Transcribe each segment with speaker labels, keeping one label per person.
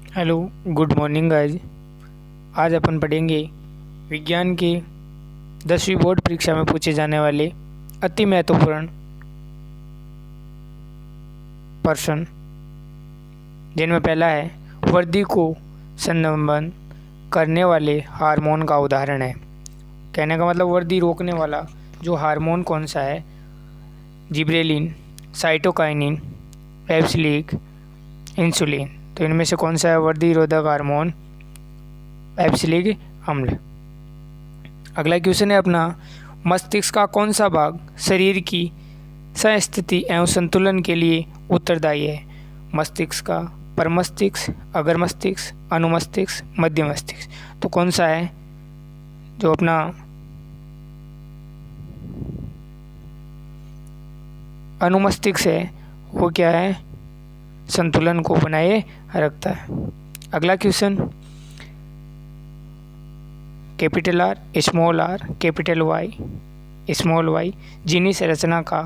Speaker 1: Hello, good morning guys. आज अपन पढ़ेंगे विज्ञान के 10वीं बोर्ड परीक्षा में पूछे जाने वाले अति महत्वपूर्ण प्रश्न, जिनमें पहला है वृद्धि को संबंध करने वाले हार्मोन का उदाहरण है। कहने का मतलब वृद्धि रोकने वाला जो हार्मोन कौन सा है? Gibberellin, cytokinin, abscisic, insulin. तो इनमें से कौन सा है वृद्धि रोधक हार्मोन? एब्सिलिक अम्ल। अगला क्वेश्चन है अपना, मस्तिष्क का कौन सा भाग शरीर की सस्थिति एवं संतुलन के लिए उत्तरदायी है? मस्तिष्क का परमस्तिष्क, अगर मस्तिष्क, अनुमस्तिष्क, मध्य मस्तिष्क। तो कौन सा है जो अपना अनुमस्तिष्क है वो क्या है? संतुलन को बनाए रखता है। अगला question, capital R, small R, capital Y, small Y जिन्हीं संरचना का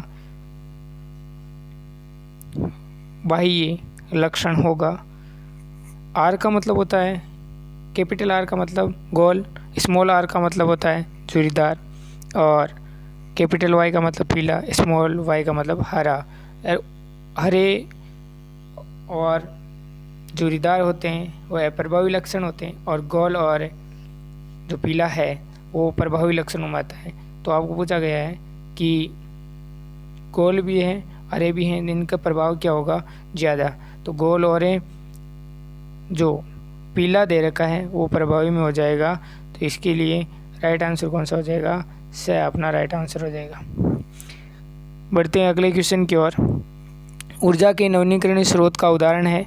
Speaker 1: बाह्य लक्षण होगा। आर का मतलब होता है, कैपिटल आर का मतलब गोल, स्मॉल आर का मतलब होता है झुर्रीदार, और कैपिटल वाई का मतलब पीला, स्मॉल वाई का मतलब हरा। हरे और झुर्रीदार होते हैं वह प्रभावी लक्षण होते हैं, और गोल और जो पीला है वो प्रभावी लक्षण में आता है। तो आपको पूछा गया है कि गोल भी हैं हरे भी हैं, इनका प्रभाव क्या होगा ज़्यादा? तो गोल और जो पीला दे रखा है वो प्रभावी में हो जाएगा। तो इसके लिए राइट आंसर कौन सा हो जाएगा? से अपना राइट आंसर हो जाएगा। बढ़ते हैं अगले क्वेश्चन की ओर। ऊर्जा के नवीनीकरणीय स्रोत का उदाहरण है।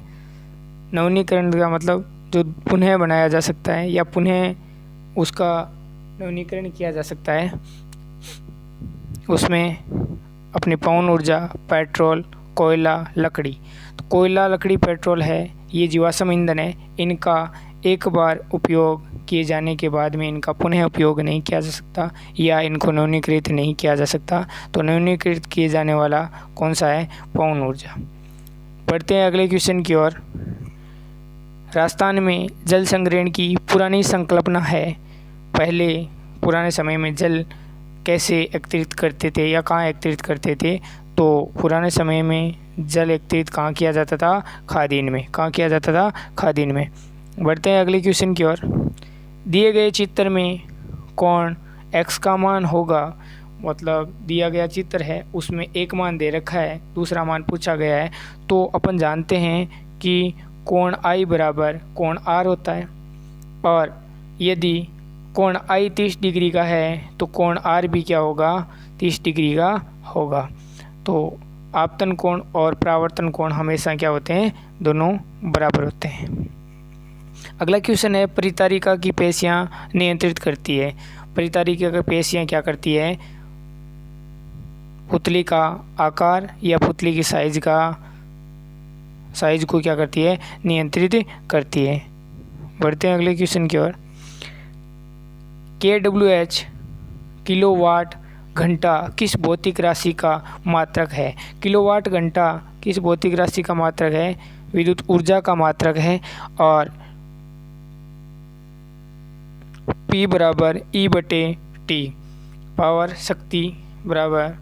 Speaker 1: नवीनीकरण का मतलब जो पुनः बनाया जा सकता है या पुनः उसका नवीनीकरण किया जा सकता है, उसमें अपनी पवन ऊर्जा, पेट्रोल, कोयला, लकड़ी। तो कोयला, लकड़ी, पेट्रोल है ये जीवाश्म ईंधन है। इनका एक बार उपयोग किए जाने के बाद में इनका पुनः उपयोग नहीं किया जा सकता या इनको नवीनीकृत नहीं किया जा सकता। तो नवीनीकृत किए जाने वाला कौन सा है? पवन ऊर्जा। बढ़ते हैं अगले क्वेश्चन की ओर। राजस्थान में जल संग्रहण की पुरानी संकल्पना है। पहले पुराने समय में जल कैसे एकत्रित करते थे या कहाँ एकत्रित करते थे? तो पुराने समय में जल एकत्रित कहाँ किया जाता था? खादीन में। कहाँ किया जाता था? खादीन में। बढ़ते हैं अगले क्वेश्चन की ओर। दिए गए चित्र में कौन x का मान होगा? मतलब दिया गया चित्र है उसमें एक मान दे रखा है, दूसरा मान पूछा गया है। तो अपन जानते हैं कि कोण I बराबर कोण R होता है, और यदि कोण I 30 डिग्री का है तो कोण R भी क्या होगा? 30 डिग्री का होगा। तो आपतन कोण और परावर्तन कोण हमेशा क्या होते हैं? दोनों बराबर होते हैं। अगला क्वेश्चन है, परितारिका की पेशियाँ नियंत्रित करती है। परितारिका की पेशियाँ क्या करती है? पुतली का आकार या पुतली की साइज को क्या करती है? नियंत्रित करती है। बढ़ते हैं अगले क्वेश्चन की ओर। kWh किलोवाट घंटा किस भौतिक राशि का मात्रक है? किलोवाट घंटा किस भौतिक राशि का मात्रक है? विद्युत ऊर्जा का मात्रक है, और P बराबर E बटे T, पावर शक्ति बराबर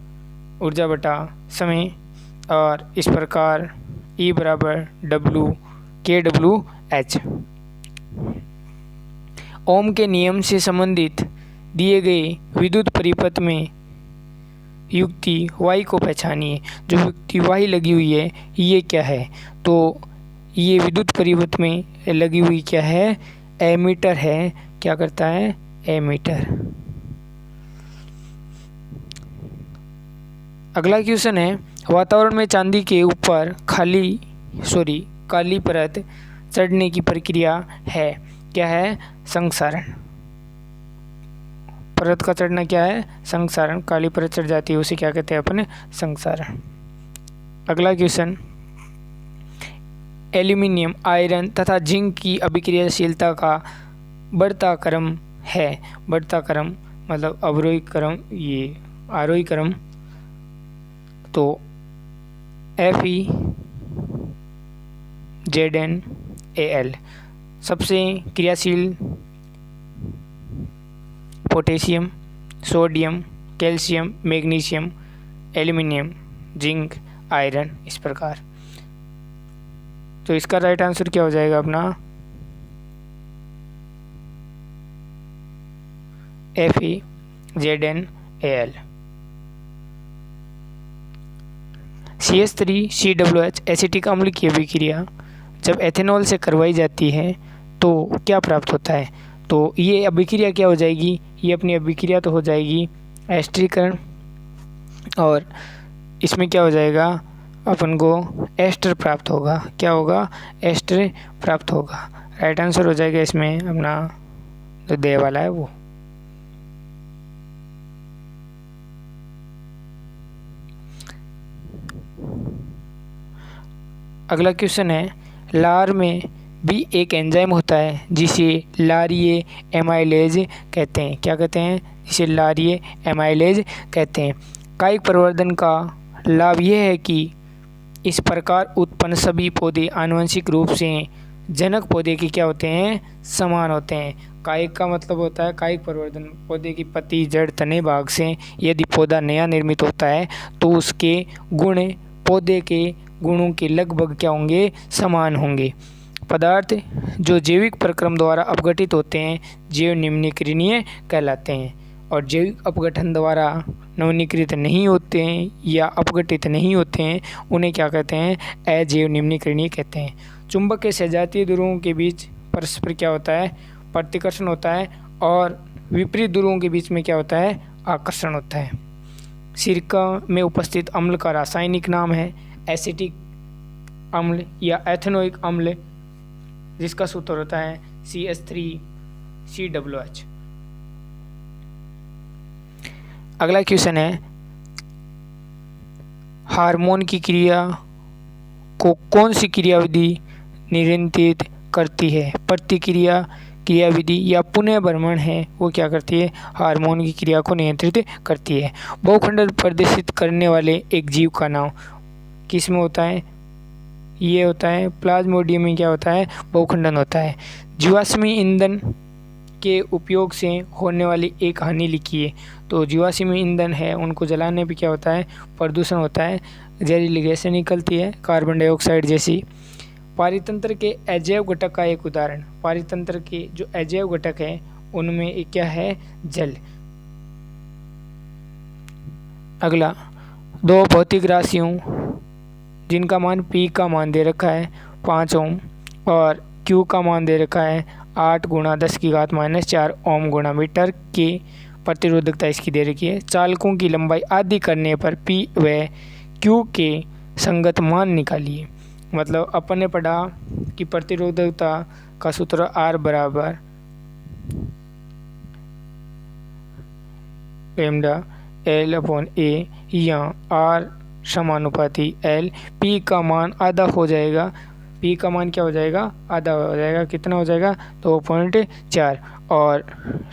Speaker 1: ऊर्जा बटा समय, और इस प्रकार E बराबर KWH। ओम के नियम से संबंधित दिए गए विद्युत परिपथ में युक्ति Y को पहचानिए। जो युक्ति Y लगी हुई है ये क्या है? तो ये विद्युत परिपथ में लगी हुई क्या है? एमीटर है। क्या करता है? एमीटर। अगला क्वेश्चन है, वातावरण में चांदी के ऊपर काली परत चढ़ने की प्रक्रिया है। क्या है? संक्षारण। परत का चढ़ना क्या है? संक्षारण। काली परत चढ़ जाती है उसे क्या कहते हैं अपन? संक्षारण। अगला क्वेश्चन, एल्यूमिनियम, आयरन तथा जिंक की अभिक्रियाशीलता का बढ़ता क्रम है। बढ़ता क्रम मतलब अवरोही क्रम, ये आरोही क्रम। तो Fe, Zn, Al। सबसे क्रियाशील potassium, sodium, calcium, magnesium, aluminium, zinc, iron, इस प्रकार। तो इसका राइट आंसर क्या हो जाएगा अपना FeZnAl। CH3COOH एसिटिक अम्ल की अभिक्रिया जब एथेनॉल से करवाई जाती है तो क्या प्राप्त होता है? तो ये अभिक्रिया क्या हो जाएगी? ये अपनी अभिक्रिया तो हो जाएगी एस्टरीकरण, और इसमें क्या हो जाएगा अपन को एस्टर प्राप्त होगा। क्या होगा? एस्टर प्राप्त होगा। राइट आंसर हो जाएगा इसमें अपना जो दे वाला है वो। अगला क्वेश्चन है, लार में भी एक एंजाइम होता है जिसे लारिये एमाइलेज कहते हैं। क्या कहते हैं? जिसे लारिये एमाइलेज कहते हैं। कायिक परिवर्तन का लाभ यह है कि इस प्रकार उत्पन्न सभी पौधे आनुवंशिक रूप से जनक पौधे के क्या होते हैं? समान होते हैं। कायिक का मतलब होता है कायिक परिवर्तन, पौधे की पत्ती, जड़, तने भाग से यदि पौधा नया निर्मित होता है तो उसके गुण पौधे के गुणों के लगभग क्या होंगे? समान होंगे। पदार्थ जो जैविक प्रक्रम द्वारा अपघटित होते हैं जैव निम्नीकरणीय कहलाते हैं, और जैविक अपघटन द्वारा नवीनीकृत नहीं होते हैं या अपघटित नहीं होते हैं उन्हें क्या कहते हैं? अजैव निम्नीकरणीय कहते हैं। चुंबक के सजातीय ध्रुवों के बीच परस्पर क्या होता है? प्रतिकर्षण होता है, और विपरीत ध्रुवों के बीच में क्या होता है? आकर्षण होता है। सिरका में उपस्थित अम्ल का रासायनिक नाम है एसिटिक अम्ल या एथेनोइक अम्ल, जिसका सूत्र होता है CH3COOH। अगला क्वेश्चन है, हार्मोन की क्रिया को कौन सी क्रियाविधि नियंत्रित करती है? प्रतिक्रिया क्रियाविधि या पुनः भ्रमण है वो क्या करती है? हार्मोन की क्रिया को नियंत्रित करती है। बहुखंड प्रदर्शित करने वाले एक जीव का नाम किस में होता है? ये होता है प्लाज्मोडियम में क्या होता है? बहुखंडन होता है। जीवाश्मी ईंधन के उपयोग से होने वाली एक हानि लिखिए। तो जीवाश्मी ईंधन है उनको जलाने पे क्या होता है? प्रदूषण होता है, जहरीली गैसें निकलती है, कार्बन डाइऑक्साइड जैसी। पारितंत्र के अजैव घटक का एक उदाहरण, पारितंत्र के जो अजैव घटक है उनमें एक क्या है? जल। अगला, दो भौतिक राशियों जिनका मान P का मान दे रखा है 5 ओम और Q का मान दे रखा है 8 × 10⁻⁻4 ओम गुणा मीटर के प्रतिरोधकता इसकी दे रखी है। चालकों की लंबाई आदि करने पर P व Q के संगत मान निकालिए। मतलब अपन ने पढ़ा कि प्रतिरोधकता का सूत्र R बराबर लैम्डा L/A या R समानुपाती L। P का मान आधा हो जाएगा। P का मान क्या हो जाएगा? आधा हो जाएगा। कितना हो जाएगा? 2.4। और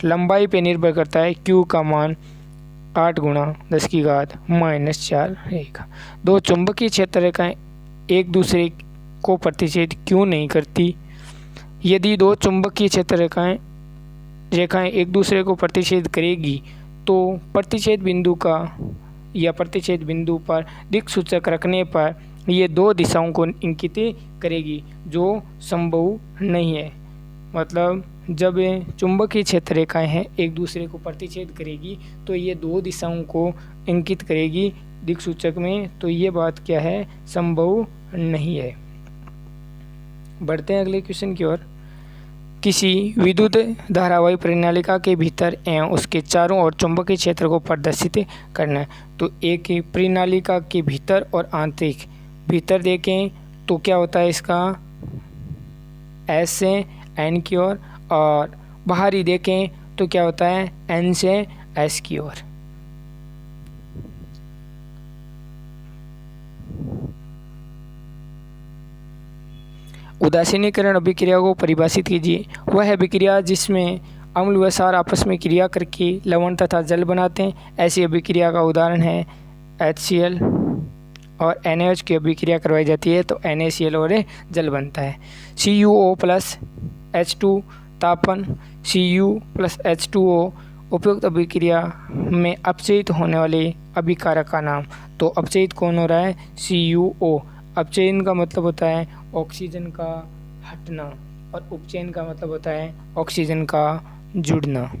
Speaker 1: लंबाई पे निर्भर करता है Q का मान 8 × 10⁻⁻4 रहेगा। दो चुंबकीय क्षेत्र रेखाएं एक दूसरे को प्रतिच्छेद क्यों नहीं करती? यदि दो चुंबकीय क्षेत्र रेखाएं एक दूसरे को प्रतिच्छेद करेगी तो प्रतिच्छेद बिंदु पर दिक्सूचक रखने पर ये दो दिशाओं को इंगित करेगी जो संभव नहीं है। मतलब जब चुंबकीय क्षेत्र रेखाएं हैं एक दूसरे को प्रतिच्छेद करेगी तो ये दो दिशाओं को इंगित करेगी दिक्सूचक में, तो ये बात क्या है? संभव नहीं है। बढ़ते हैं अगले क्वेश्चन की ओर। किसी विद्युत धारावाही प्रणालिका के भीतर एवं उसके चारों ओर चुंबकीय क्षेत्र को प्रदर्शित करना है। तो एक प्रणालिका के भीतर और आंतरिक, भीतर देखें तो क्या होता है इसका? S से N की ओर, और बाहरी देखें तो क्या होता है? N से S की ओर। उदासीनीकरण अभिक्रिया को परिभाषित कीजिए। वह अभिक्रिया जिसमें अम्ल व क्षार आपस में क्रिया करके लवण तथा जल बनाते हैं। ऐसी अभिक्रिया का उदाहरण है HCl और NaOH की अभिक्रिया करवाई जाती है तो NaCl और जल बनता है। CuO प्लस H2 तापन Cu प्लस H2O उपयुक्त अभिक्रिया में अपचयित होने वाले अभिकारक का नाम। तो अपचयित कौन हो रहा है? CuO। अपचयन का मतलब होता है ऑक्सीजन का हटना और उपचयन का मतलब होता है ऑक्सीजन का जुड़ना।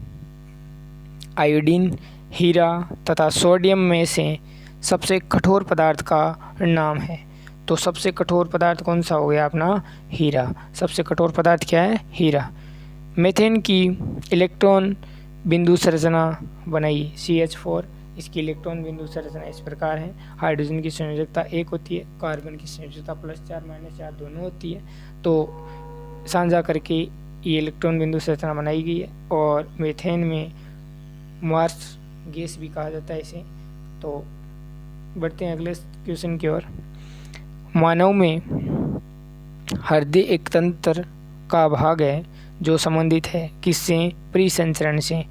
Speaker 1: आयोडीन, हीरा तथा सोडियम में से सबसे कठोर पदार्थ का नाम है। तो सबसे कठोर पदार्थ कौन सा हो गया अपना? हीरा। सबसे कठोर पदार्थ क्या है? हीरा। मीथेन की इलेक्ट्रॉन बिंदु संरचना बनाई CH4। इसकी इलेक्ट्रॉन बिंदु संरचना इस प्रकार है। हाइड्रोजन की संयोजकता 1 होती है, कार्बन की संयोजकता +4 -4 दोनों होती है। तो साझा करके ये इलेक्ट्रॉन बिंदु संरचना बनाई गई है। और मीथेन में मार्स गैस भी कहा जाता है इसे। तो बढ़ते हैं अगले क्वेश्चन की ओर। मानव में हृदय एक तंत्र का भाग है जो संबंधित है किससे? परिसंचरण से।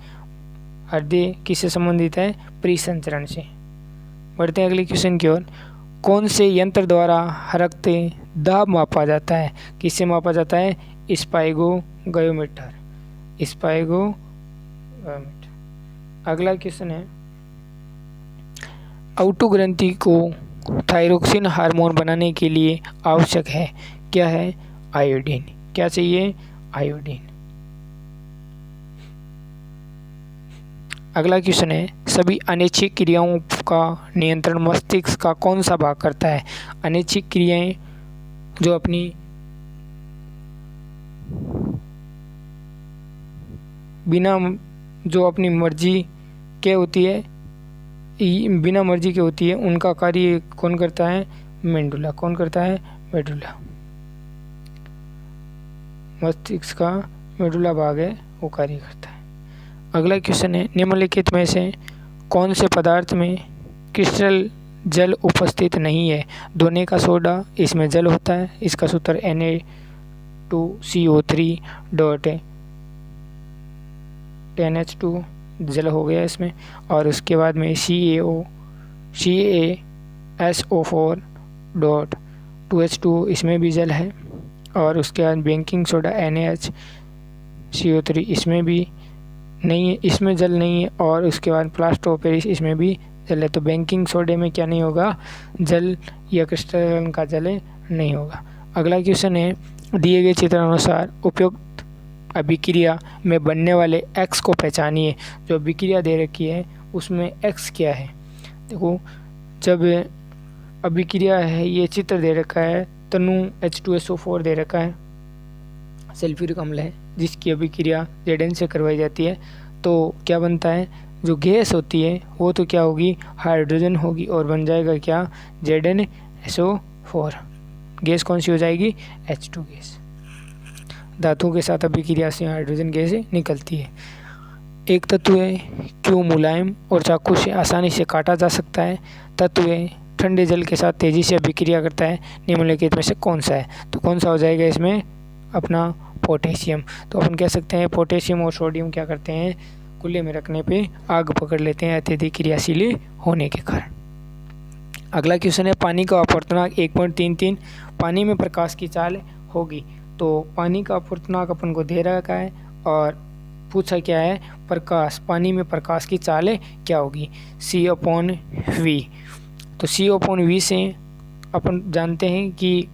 Speaker 1: हृदय किससे संबंधित है? परिसंचरण से। बढ़ते हैं अगले क्वेश्चन की ओर। कौन से यंत्र द्वारा रक्त दाब मापा जाता है? किससे मापा जाता है? स्पाइगोगयोमीटर। स्पाइगोगयोमीटर। अगला क्वेश्चन है, आउटो ग्रंथि को थायरोक्सिन हार्मोन बनाने के लिए आवश्यक है, क्या है? आयोडीन। क्या चाहिए? आयोडीन। अगला क्वेश्चन है, सभी अनैच्छिक क्रियाओं का नियंत्रण मस्तिष्क का कौन सा भाग करता है? अनैच्छिक क्रियाएं जो अपनी मर्जी के होती है, बिना मर्जी के होती है, उनका कार्य कौन करता है? मेडुला। कौन करता है? मेडुला। मस्तिष्क का मेडुला भाग है वो कार्य करता है। अगला क्वेश्चन है, निम्नलिखित में से कौन से पदार्थ में क्रिस्टल जल उपस्थित नहीं है? दोने का सोडा, इसमें जल होता है। इसका सूत्र Na2CO3.10H2 जल हो गया इसमें। और उसके बाद में CaSO4.2H2 इसमें भी जल है। और उसके बाद बेकिंग सोडा NaHCO3 इसमें भी नहीं है, इसमें जल नहीं है। और उसके बाद प्लास्टर ऑफ पेरिस इसमें भी जल है। तो बेकिंग सोडे में क्या नहीं होगा? जल या क्रिस्टल का जल नहीं होगा। अगला क्वेश्चन है, दिए गए चित्र अनुसार उपयुक्त अभिक्रिया में बनने वाले X को पहचानिए। जो अभिक्रिया दे रखी है उसमें X क्या है? देखो, जब अभिक्रिया है, ये चित्र दे रखा है, तनु H2SO4 दे रखा है, सल्फ्यूरिक अम्ल है जिसकी अभिक्रिया Zn से करवाई जाती है। तो क्या बनता है? जो गैस होती है वो तो क्या होगी? हाइड्रोजन होगी और बन जाएगा क्या? ZnSO4। गैस कौन सी हो जाएगी? H2 gas. धातु के साथ अभिक्रिया से हाइड्रोजन गैस निकलती है। एक तत्व है क्यों मुलायम और चाकू से आसानी से काटा जा सकता है? तत्व है ठंडे जल के साथ तेजी से अभिक्रिया करता है, निम्नलिखित में से कौन सा है? तो कौन सा हो जाएगा इसमें? अपना पोटेशियम। तो अपन कह सकते हैं पोटेशियम और सोडियम क्या करते हैं? खुले में रखने पे आग पकड़ लेते हैं अत्यधिक क्रियाशील होने के कारण। अगला क्वेश्चन है, पानी का अपवर्तनांक 1.33 पानी में प्रकाश की चाल होगी। तो पानी का अपवर्तनांक अपन को दे रखा है और पूछा क्या है? प्रकाश। पानी में प्रकाश की चाल क्या होगी? C/V। तो C/V से अपन जानते हैं कि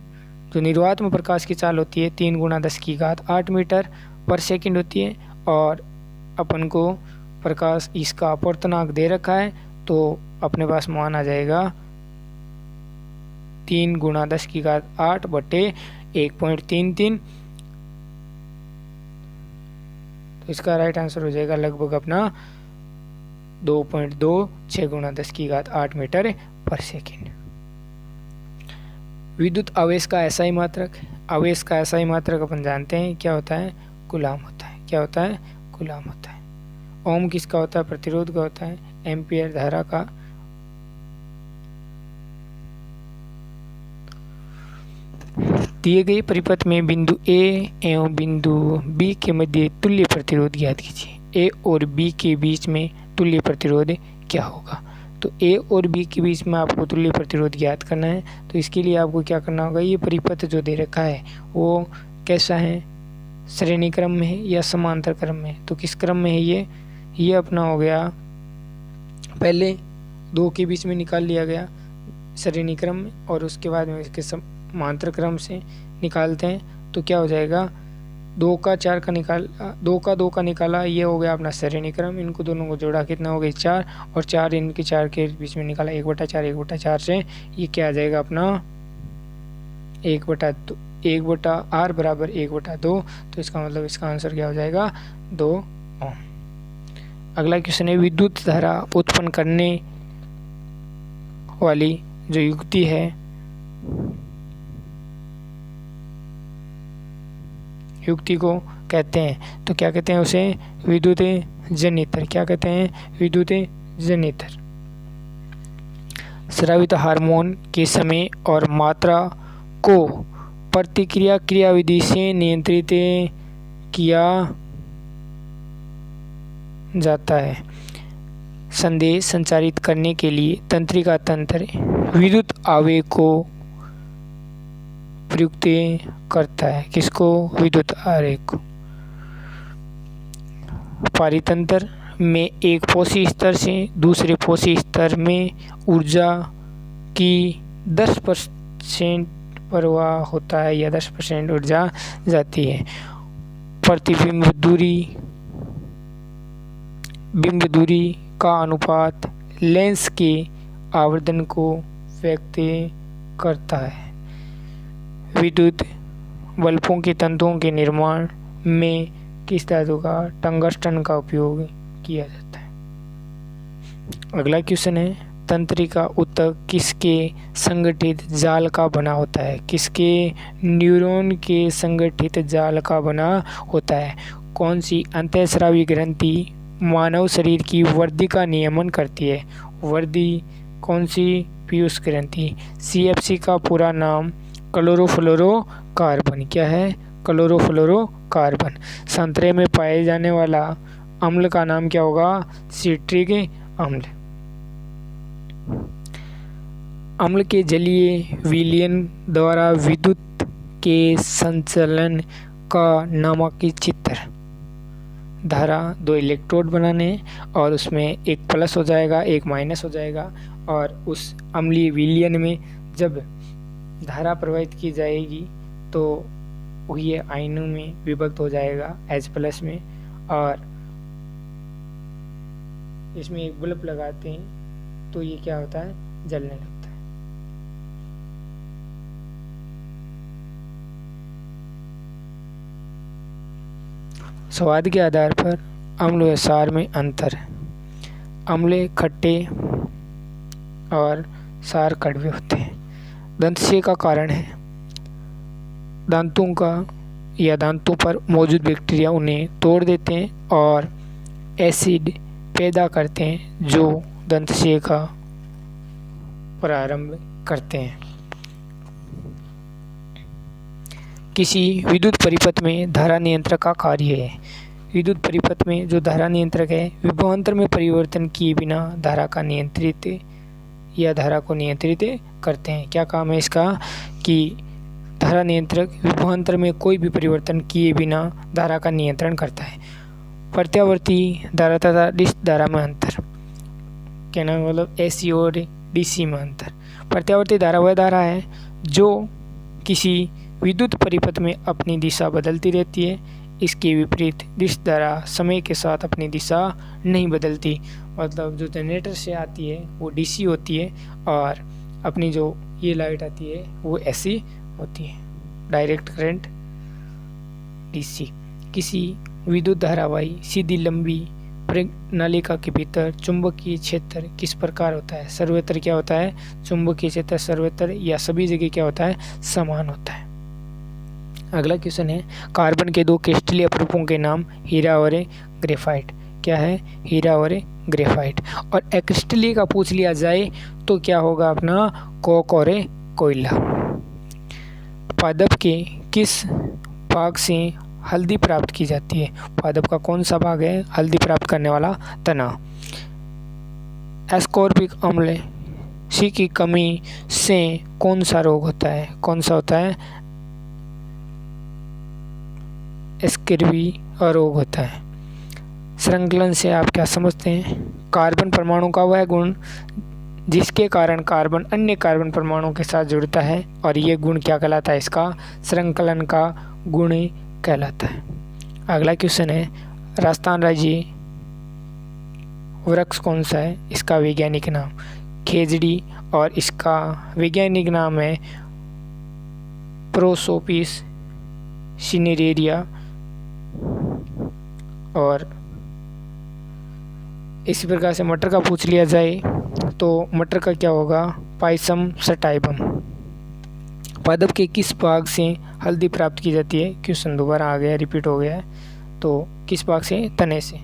Speaker 1: जो निर्वात में प्रकाश की चाल होती है 3 × 10⁸ मीटर/सेकंड होती है। और अपन को प्रकाश इसका अपवर्तनांक दे रखा है तो अपने पास मान आ जाएगा 3 × 10⁸ तो इसका राइट आंसर हो जाएगा लगभग अपना 2.26 × 10⁸ मीटर/सेकंड। विद्युत आवेश का SI मात्रक। आवेश का SI मात्रक अपन जानते हैं क्या होता है? कूलाम होता है। क्या होता है? कूलाम होता है। ओम किसका होता है? प्रतिरोध का होता है। एम्पियर धारा का। दिए गए परिपथ में बिंदु A एवं बिंदु B के मध्य तुल्य प्रतिरोध ज्ञात कीजिए। A और B के बीच में तुल्य प्रतिरोध क्या होगा? तो ए और बी के बीच में आपको तुल्य प्रतिरोध ज्ञात करना है। तो इसके लिए आपको क्या करना होगा, ये परिपथ जो दे रखा है वो कैसा है, श्रेणी क्रम में है या समांतर क्रम में है। तो किस क्रम में है ये अपना हो गया, पहले 2 के बीच में निकाल लिया गया श्रेणी क्रम में, और उसके बाद में इसके समांतर क्रम से निकालते हैं। तो क्या हो जाएगा, 2 का 2 का निकाला, ये हो गया अपना श्रेणी क्रम। इनको दोनों को जोड़ा कितना हो गया 4, और 4 इनके 4 के बीच में निकाला 1/4 से ये क्या आ जाएगा अपना 1/R बराबर 1/2। तो इसका मतलब इसका आंसर क्या हो जाएगा 2 ओम। अगला क्वेश्चन है, विद्युत धारा उत्पन्न करने वाली जो युक्ति है, युक्ति को कहते हैं, तो क्या कहते हैं उसे, विद्युत जनित्र। क्या कहते हैं, विद्युत जनित्र। स्रावित हार्मोन के समय और मात्रा को प्रतिक्रिया क्रियाविधि से नियंत्रित किया जाता है। संदेश संचारित करने के लिए तंत्रिका तंत्र विद्युत आवेग को प्रयुक्त करता है। किसको, विद्युत आवेग को। पारितंत्र में एक पोषी स्तर से दूसरे पोषी स्तर में ऊर्जा की 10% प्रवाह होता है या 10% ऊर्जा जाती है। प्रतिबिंब बिंब दूरी का अनुपात लेंस के आवर्धन को व्यक्त करता है। विद्युत बल्बों के तंतुओं के निर्माण में किस धातु का, टंगस्टन का उपयोग किया जाता है। अगला क्वेश्चन है, तंत्रिका ऊतक किसके संगठित जाल का बना होता है। किसके, न्यूरॉन के संगठित जाल का बना होता है। कौन सी अंतःस्रावी ग्रंथि मानव शरीर की वृद्धि का नियमन करती है। वृद्धि कौन सी, पीयूष ग्रंथि। CFC का पूरा नाम क्लोरोफ्लोरोकार्बन। क्या है, क्लोरोफ्लोरोकार्बन। संतरे में पाए जाने वाला अम्ल का नाम क्या होगा, सिट्रिक अम्ल। अम्ल के जलीय विलयन द्वारा विद्युत के संचलन का नामांकित चित्र। धारा 2 इलेक्ट्रोड बनाने और उसमें एक प्लस हो जाएगा एक माइनस हो जाएगा, और उस अम्लीय विलयन में जब धारा प्रवाहित की जाएगी तो ये आयनों में विभक्त हो जाएगा H+ में, और इसमें एक बल्ब लगाते हैं तो ये क्या होता है, जलने लगता है। स्वाद के आधार पर अम्ल व सार में अंतर है। अम्ल खट्टे और सार कड़वे होते हैं। दंतक्षय का कारण है, दांतों का या दांतों पर मौजूद बैक्टीरिया उन्हें तोड़ देते हैं और एसिड पैदा करते हैं जो दंतक्षय का प्रारंभ करते हैं। किसी विद्युत परिपथ में धारा नियंत्रक का कार्य है। विद्युत परिपथ में जो धारा नियंत्रक है विभवांतर में परिवर्तन किए बिना धारा का नियंत्रित या धारा को नियंत्रित करते हैं। क्या काम है इसका, कि धारा नियंत्रक विभवांतर में कोई भी परिवर्तन किए बिना धारा का नियंत्रण करता है। प्रत्यावर्ती धारा तथा डिस्क धारा में अंतर, कहना मतलब AC और DC में अंतर। प्रत्यावर्ती धारा वह धारा है जो किसी विद्युत परिपथ में अपनी दिशा बदलती रहती है। इसके विपरीत डिस्क धारा समय के साथ अपनी दिशा नहीं बदलती। मतलब जो जनरेटर से आती है वो DC होती है और अपनी जो ये लाइट आती है वो AC होती है, डायरेक्ट करंट DC। किसी विद्युत धारावाही सीधी लंबी प्रणालिका के भीतर चुंबकीय क्षेत्र किस प्रकार होता है। सर्वत्र क्या होता है, चुंबकीय क्षेत्र सर्वत्र या सभी जगह क्या होता है, समान होता है। अगला क्वेश्चन है, कार्बन के 2 क्रिस्टलीय अपरूपों के नाम हीरा और ग्रेफाइट। क्या है, हीरा और ग्रेफाइट। और एक्रिस्टलीय का पूछ लिया जाए तो क्या होगा अपना, कोक और कोयला। पादप के किस भाग से हल्दी प्राप्त की जाती है। पादप का कौन सा भाग है हल्दी प्राप्त करने वाला, तना। एस्कॉर्बिक अम्ल सी की कमी से कौन सा रोग होता है? कौन सा होता है? स्कर्वी रोग होता है। श्रृंखलन से आप क्या समझते हैं? कार्बन परमाणु का वह गुण जिसके कारण कार्बन अन्य कार्बन परमाणु के साथ जुड़ता है, और ये गुण क्या कहलाता है? इसका श्रृंखलन का गुण कहलाता है। अगला क्वेश्चन है, राजस्थान राज्य वृक्ष कौन सा है? इसका वैज्ञानिक नाम खेजड़ी, और इसका वैज्ञानिक नाम है प्रोसोपिस सिनेरेरिया। और इसी प्रकार से मटर का पूछ लिया जाए तो मटर का क्या होगा? पाइसम सटाइबम। पादप के किस भाग से हल्दी प्राप्त की जाती है? क्वेश्चन दोबारा आ गया, रिपीट हो गया है। तो किस भाग से? तने से।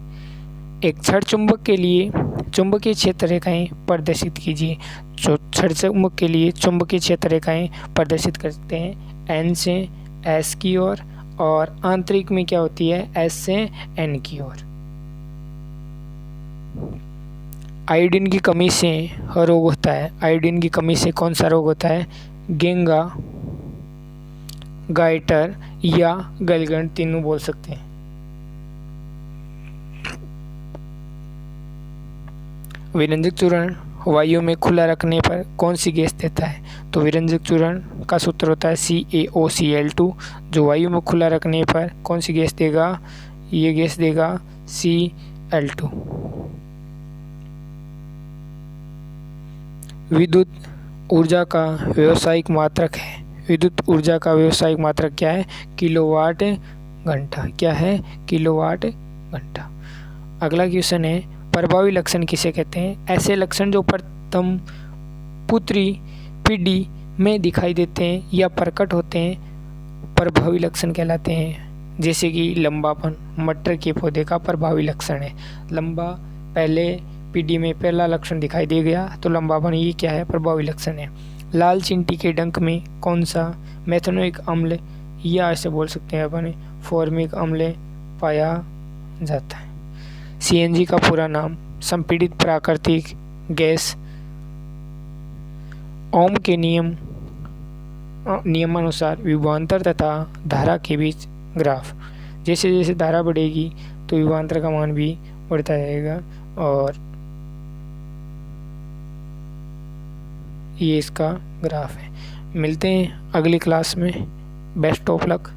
Speaker 1: एक छड़ चुंबक के लिए चुंबकीय क्षेत्र रेखाएं प्रदर्शित कीजिए। छड़ चुंबक के लिए चुंबकीय क्षेत्र रेखाएं प्रदर्शित करते हैं एन से एस की ओर, और आंतरिक में क्या होती है? एस से एन की ओर। आयोडीन की कमी से रोग होता है। आयोडीन की कमी से कौन सा रोग होता है? गेंगा, गाइटर या गलगंड, तीनों बोल सकते हैं। विरंजक चूर्ण वायु में खुला रखने पर कौन सी गैस देता है? तो विरंजक चूर्ण का सूत्र होता है CaOCl2, जो वायु में खुला रखने पर कौन सी गैस देगा? ये गैस देगा Cl2। विद्युत ऊर्जा का व्यावसायिक मात्रक है। विद्युत ऊर्जा का व्यावसायिक मात्रक क्या है? किलोवाट घंटा। क्या है? किलोवाट घंटा। अगला क्वेश्चन है, प्रभावी लक्षण किसे कहते हैं? ऐसे लक्षण जो प्रथम पुत्री पीढ़ी में दिखाई देते हैं या प्रकट होते हैं प्रभावी लक्षण कहलाते हैं। जैसे कि लंबापन मटर के पौधे का प्रभावी लक्षण है। लंबा पहले पीढ़ी में पहला लक्षण दिखाई दे गया तो लंबापन, ये क्या है? प्रभावी लक्षण है। लाल चींटी के डंक में कौन सा मेथनोइक अम्ल या ऐसे बोल सकते हैं अपन फॉर्मिक अम्ल पाया जाता है? CNG का पूरा नाम संपीड़ित प्राकृतिक गैस। ओम के नियमानुसार विभवांतर तथा धारा के बीच ग्राफ। जैसे जैसे धारा बढ़ेगी तो विभवांतर का मान भी बढ़ता जाएगा, और ये इसका ग्राफ है। मिलते हैं अगली क्लास में। Best of luck.